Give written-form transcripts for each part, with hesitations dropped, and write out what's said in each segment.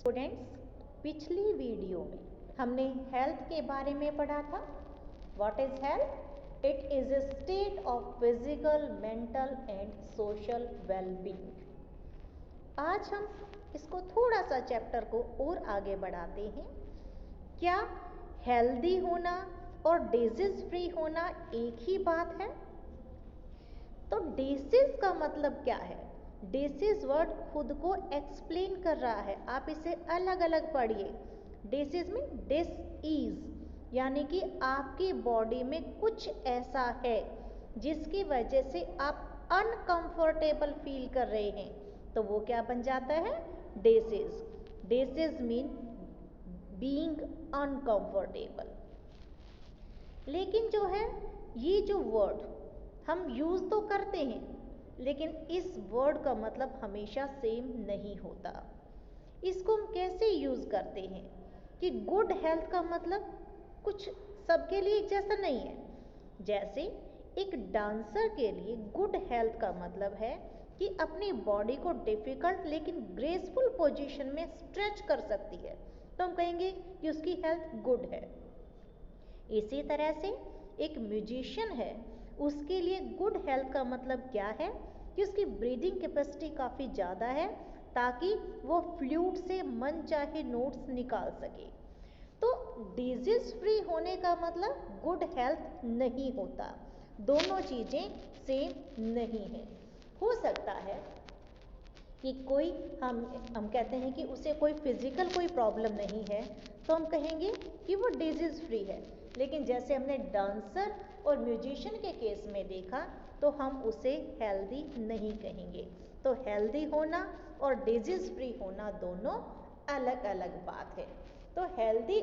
Students, पिछली video में हमने हेल्थ के बारे में पढ़ा था। What is health? It is a state of physical, mental and social wellbeing. आज हम इसको थोड़ा सा चैप्टर को और आगे बढ़ाते हैं। क्या हेल्दी होना और डिजीज फ्री होना एक ही बात है? तो डिसीज का मतलब क्या है? डिसीज वर्ड खुद को एक्सप्लेन कर रहा है, आप इसे अलग अलग पढ़िए। डिसीज में डिस ईज यानी कि आपकी बॉडी में कुछ ऐसा है जिसकी वजह से आप अनकंफर्टेबल फील कर रहे हैं, तो वो क्या बन जाता है? Disease. Disease mean being uncomfortable. लेकिन जो है ये जो वर्ड हम यूज़ तो करते हैं, लेकिन इस वर्ड का मतलब हमेशा सेम नहीं होता। इसको हम कैसे यूज़ करते हैं कि गुड हेल्थ का मतलब कुछ सबके लिए एक जैसा नहीं है। जैसे एक डांसर के लिए गुड हेल्थ का मतलब है कि अपनी बॉडी को डिफ़िकल्ट लेकिन ग्रेसफुल पोजीशन में स्ट्रेच कर सकती है, तो हम कहेंगे कि उसकी हेल्थ गुड है। इसी तरह से एक म्यूजिशियन है, उसके लिए गुड हेल्थ का मतलब क्या है कि उसकी ब्रीदिंग कैपेसिटी काफ़ी ज़्यादा है ताकि वो फ्लूट से मन चाहे नोट्स निकाल सके। तो डिजीज फ्री होने का मतलब गुड हेल्थ नहीं होता, दोनों चीज़ें सेम नहीं है। हो सकता है कि कोई हम कहते हैं कि उसे कोई फिजिकल कोई प्रॉब्लम नहीं है, तो हम कहेंगे कि वो डिजीज़ फ्री है। लेकिन जैसे हमने डांसर और म्यूजिशियन के केस में देखा, तो हम उसे हेल्दी नहीं कहेंगे। तो हेल्दी होना और डिजीज़ फ्री होना दोनों अलग अलग बात है। तो healthy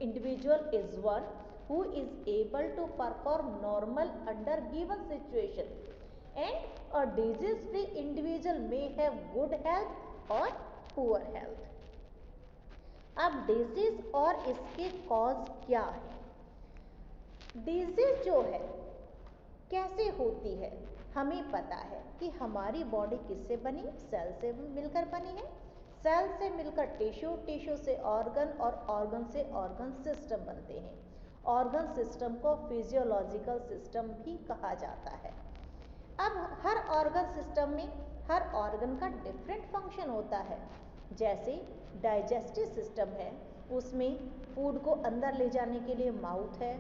individual is one who is able to perform normal under given situation, and a disease free individual may have good health or poor health. अब डिजीज और इसके कॉज क्या है? डिजीज जो है कैसे होती है? हमें पता है कि हमारी बॉडी किससे बनी? सेल से मिलकर बनी है। सेल से मिलकर टिश्यू, टिश्यू से ऑर्गन और ऑर्गन से ऑर्गन सिस्टम बनते हैं। ऑर्गन सिस्टम को फिजियोलॉजिकल सिस्टम भी कहा जाता है। अब हर ऑर्गन सिस्टम में हर ऑर्गन का डिफरेंट फंक्शन होता है। जैसे डाइजेस्टिव सिस्टम है, उसमें फूड को अंदर ले जाने के लिए माउथ है,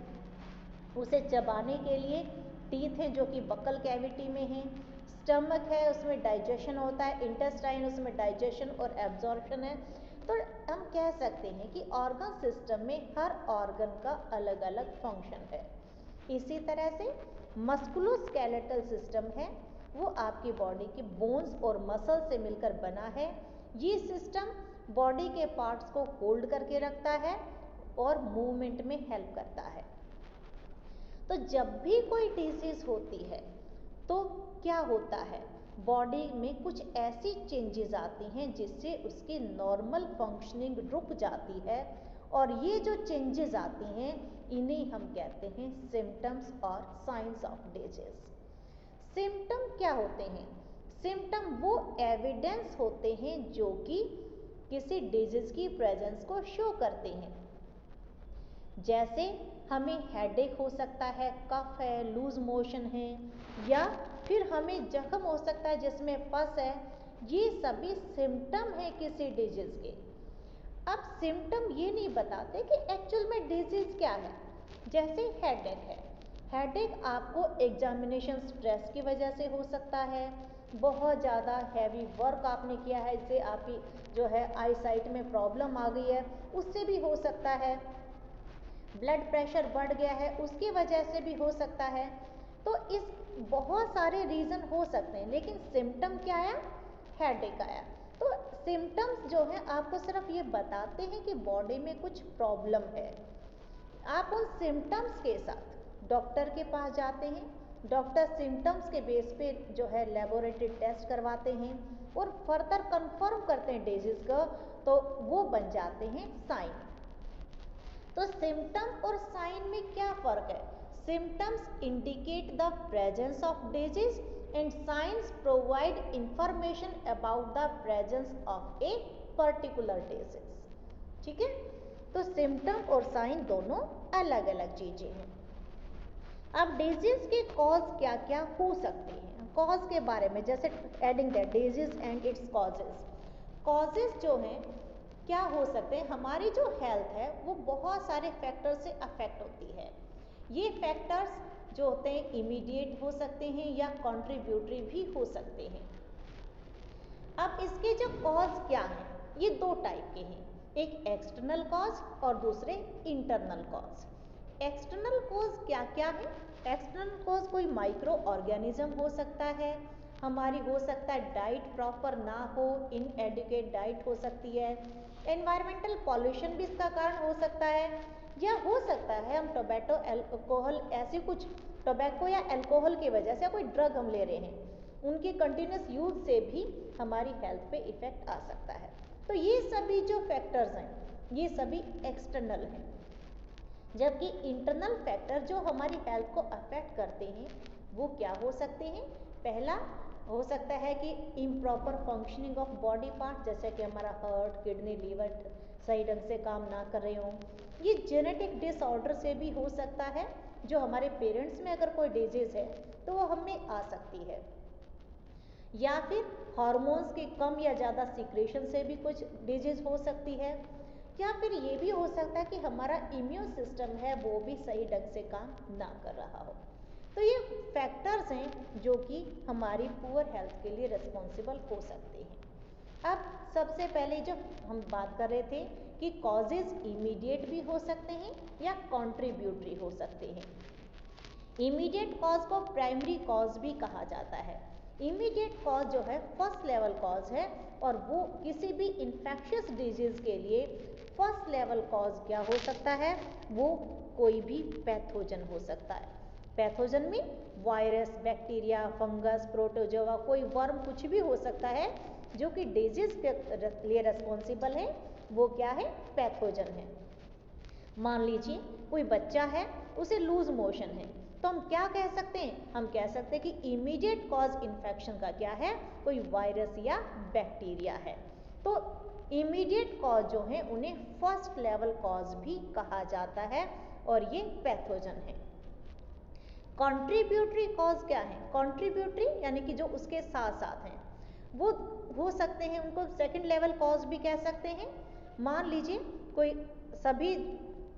उसे चबाने के लिए टीथ है जो कि बकल कैविटी में है, स्टमक है उसमें डाइजेशन होता है, इंटेस्टाइन उसमें डाइजेशन और एब्जॉर्प्शन है। तो हम कह सकते हैं कि ऑर्गन सिस्टम में हर ऑर्गन का अलग अलग फंक्शन है। इसी तरह से मस्कुलोस्केलेटल सिस्टम है, वो आपकी बॉडी के बोन्स और मसल से मिलकर बना है। ये सिस्टम बॉडी के पार्ट्स को होल्ड करके रखता है और मूवमेंट में हेल्प करता है। तो जब भी कोई डिसीज होती है तो क्या होता है? बॉडी में कुछ ऐसी चेंजेस आती हैं जिससे उसकी नॉर्मल फंक्शनिंग रुक जाती है, और ये जो चेंजेस आती हैं इन्हें हम कहते हैं सिम्टम्स और साइंस ऑफ डिजीज। सिम्टम क्या होते हैं? सिम्टम वो एविडेंस होते हैं जो कि किसी डिजीज की प्रेजेंस को शो करते हैं। जैसे हमें हेडेक हो सकता है, कफ है, लूज मोशन है, या फिर हमें जख्म हो सकता है जिसमें पस है। ये सभी सिम्टम है किसी डिजीज के। अब सिम्टम ये नहीं बताते कि एक्चुअल में डिजीज क्या है। जैसे हेडेक है, हेडेक आपको एग्जामिनेशन स्ट्रेस की वजह से हो सकता है, बहुत ज़्यादा हैवी वर्क आपने किया है, इससे आपकी जो है आई साइट में प्रॉब्लम आ गई है, उससे भी हो सकता है। ब्लड प्रेशर बढ़ गया है, उसकी वजह से भी हो सकता है। तो इस बहुत सारे रीज़न हो सकते हैं, लेकिन सिम्टम क्या आया? हेडेक आया। तो सिम्टम्स जो है आपको सिर्फ ये बताते हैं कि बॉडी में कुछ प्रॉब्लम है। आप उन सिम्टम्स के साथ डॉक्टर के पास जाते हैं, डॉक्टर सिम्टम्स के बेस पे जो है लेबोरेटरी टेस्ट करवाते हैं और फर्दर कंफर्म करते हैं डिजीज का, तो वो बन जाते हैं साइन। तो सिम्टम और साइन में क्या फ़र्क है? Symptoms indicate the presence of disease and science provide information about the presence of a particular disease. ठीक है, तो सिम्टम और साइन दोनों अलग अलग चीजें हैं। अब डिजीज के कॉज क्या क्या हो सकते हैं, कॉज के बारे में, जैसे adding that disease and its causes. Causes जो हैं क्या हो सकते हैं, हमारी जो हेल्थ है वो बहुत सारे फैक्टर से अफेक्ट होती है। ये फैक्टर्स जो होते हैं इमीडिएट हो सकते हैं या कंट्रीब्यूटरी भी हो सकते हैं। अब इसके जो कॉज क्या हैं, ये दो टाइप के हैं, एक एक्सटर्नल कॉज और दूसरे इंटरनल कॉज। एक्सटर्नल कॉज क्या क्या है, एक्सटर्नल कॉज कोई माइक्रो ऑर्गेनिज्म हो सकता है, हमारी हो सकता है डाइट प्रॉपर ना हो, इनएडुकेट डाइट हो सकती है, एनवायरमेंटल पॉल्यूशन भी इसका कारण हो सकता है, या हो सकता है हम टोबैको अल्कोहल ऐसे कुछ टोबैको या अल्कोहल की वजह से, या कोई ड्रग हम ले रहे हैं उनके कंटिन्यूस यूज से भी हमारी हेल्थ पे इफेक्ट आ सकता है। तो ये सभी जो फैक्टर्स हैं ये सभी एक्सटर्नल हैं, जबकि इंटरनल फैक्टर जो हमारी हेल्थ को अफेक्ट करते हैं वो क्या हो सकते हैं। पहला हो सकता है कि improper functioning of body part, जैसे कि हमारा हार्ट, किडनी, लीवर सही ढंग से काम ना कर रहे हों। ये जेनेटिक डिसऑर्डर से भी हो सकता है, जो हमारे पेरेंट्स में अगर कोई डिजीज है तो वो हमें आ सकती है, या फिर हार्मोन्स के कम या ज़्यादा सीक्रेशन से भी कुछ डिजीज हो सकती है, या फिर ये भी हो सकता है कि हमारा इम्यून सिस्टम है वो भी सही ढंग से काम ना कर रहा हो। तो ये फैक्टर्स हैं जो कि हमारी पुअर हेल्थ के लिए रिस्पॉन्सिबल हो सकते हैं। अब सबसे पहले जो हम बात कर रहे थे कि कॉजेज इमीडिएट भी हो सकते हैं या कॉन्ट्रीब्यूटरी हो सकते हैं। इमीडिएट कॉज को प्राइमरी कॉज भी कहा जाता है। इमीडिएट कॉज जो है फर्स्ट लेवल कॉज है, और वो किसी भी इन्फेक्शियस डिजीज के लिए फर्स्ट लेवल कॉज क्या हो सकता है, वो कोई भी पैथोजन हो सकता है। पैथोजन में वायरस, बैक्टीरिया, फंगस, प्रोटोजोआ, कोई वर्म, कुछ भी हो सकता है जो कि डिजीज के लिए रिस्पॉन्सिबल है, वो क्या है, पैथोजन है। मान लीजिए कोई बच्चा है, उसे लूज मोशन है, तो हम क्या कह सकते हैं, हम कह सकते हैं कि इमीडिएट कॉज इन्फेक्शन का क्या है, कोई वायरस या बैक्टीरिया है। तो इमीडिएट कॉज जो है उन्हें फर्स्ट लेवल कॉज भी कहा जाता है, और ये पैथोजन है। कंट्रीब्यूटरी कॉज क्या है, कंट्रीब्यूटरी यानी कि जो उसके साथ साथ हैं वो हो सकते हैं, उनको सेकंड लेवल कॉज भी कह सकते हैं। मान लीजिए कोई सभी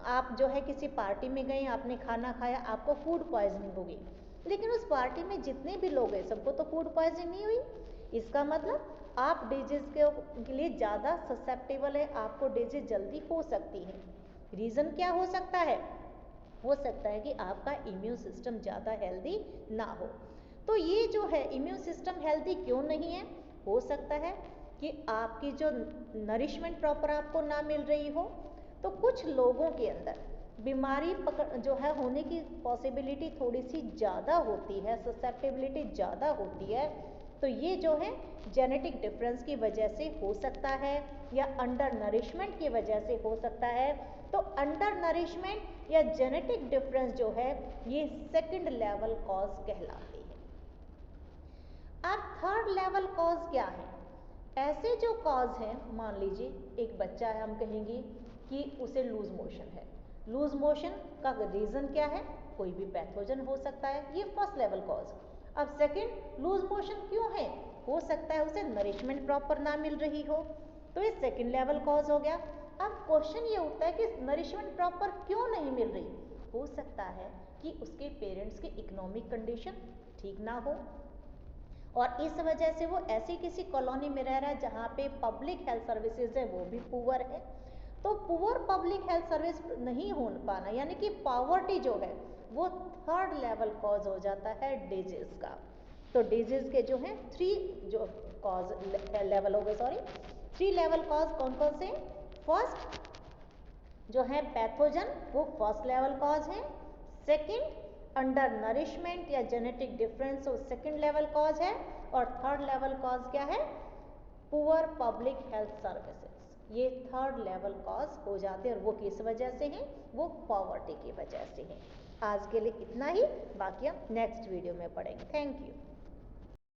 आप जो है किसी पार्टी में गए, आपने खाना खाया, आपको फूड पॉइजनिंग हो गई, लेकिन उस पार्टी में जितने भी लोग हैं सबको तो फूड पॉइजनिंग नहीं हुई। इसका मतलब आप डिजीज के लिए ज़्यादा ससेप्टेबल है, आपको डिजीज जल्दी हो सकती है। रीज़न क्या हो सकता है, हो सकता है कि आपका इम्यून सिस्टम ज़्यादा हेल्दी ना हो। तो ये जो है इम्यून सिस्टम हेल्दी क्यों नहीं है, हो सकता है कि आपकी जो नरिशमेंट प्रॉपर आपको ना मिल रही हो। तो कुछ लोगों के अंदर बीमारी जो है होने की पॉसिबिलिटी थोड़ी सी ज़्यादा होती है, ससेप्टेबिलिटी ज़्यादा होती है। तो ये जो है जेनेटिक डिफरेंस की वजह से हो सकता है, या अंडर नरिशमेंट की वजह से हो सकता है। तो अंडर नरिशमेंट या जेनेटिक डिफरेंस जो है ये सेकंड लेवल कॉज कहलाते हैं। अब थर्ड लेवल कॉज क्या है, ऐसे जो कॉज हैं, मान लीजिए एक बच्चा है, हम कहेंगे कि उसे लूज मोशन है। लूज मोशन का रीज़न क्या है, कोई भी पैथोजन हो सकता है, ये फर्स्ट लेवल कॉज। अब सेकंड, लूज मोशन क्यों है, हो सकता है उसे नरिशमेंट प्रॉपर ना मिल रही हो, तो ये सेकंड लेवल कॉज हो गया। अब क्वेश्चन ये उठता है कि नरिशमेंट प्रॉपर क्यों नहीं मिल रही, हो सकता है कि उसके पेरेंट्स की इकोनॉमिक कंडीशन ठीक ना हो, और इस वजह से वो ऐसी किसी कॉलोनी में रह रहा है जहाँ पे पब्लिक हेल्थ सर्विसेज है वो भी पुअर है। तो पुअर पब्लिक हेल्थ सर्विस नहीं हो पाना, यानी कि पॉवर्टी जो है वो थर्ड लेवल कॉज हो जाता है डिजीज का। तो डिजीज के जो है थ्री जो कॉज लेवल हो गए, सॉरी 3 लेवल कॉज कौन कौन से, फर्स्ट जो है पैथोजन वो फर्स्ट लेवल कॉज है, सेकंड अंडर नरिशमेंट या जेनेटिक डिफरेंस वो सेकंड लेवल कॉज है, और थर्ड लेवल कॉज क्या है, पुअर पब्लिक हेल्थ सर्विसेज, ये थर्ड लेवल कॉज हो जाते हैं। और वो किस वजह से हैं, वो पॉवर्टी की वजह से हैं। आज के लिए इतना ही, बाकी हम नेक्स्ट वीडियो में पढ़ेंगे। Thank you.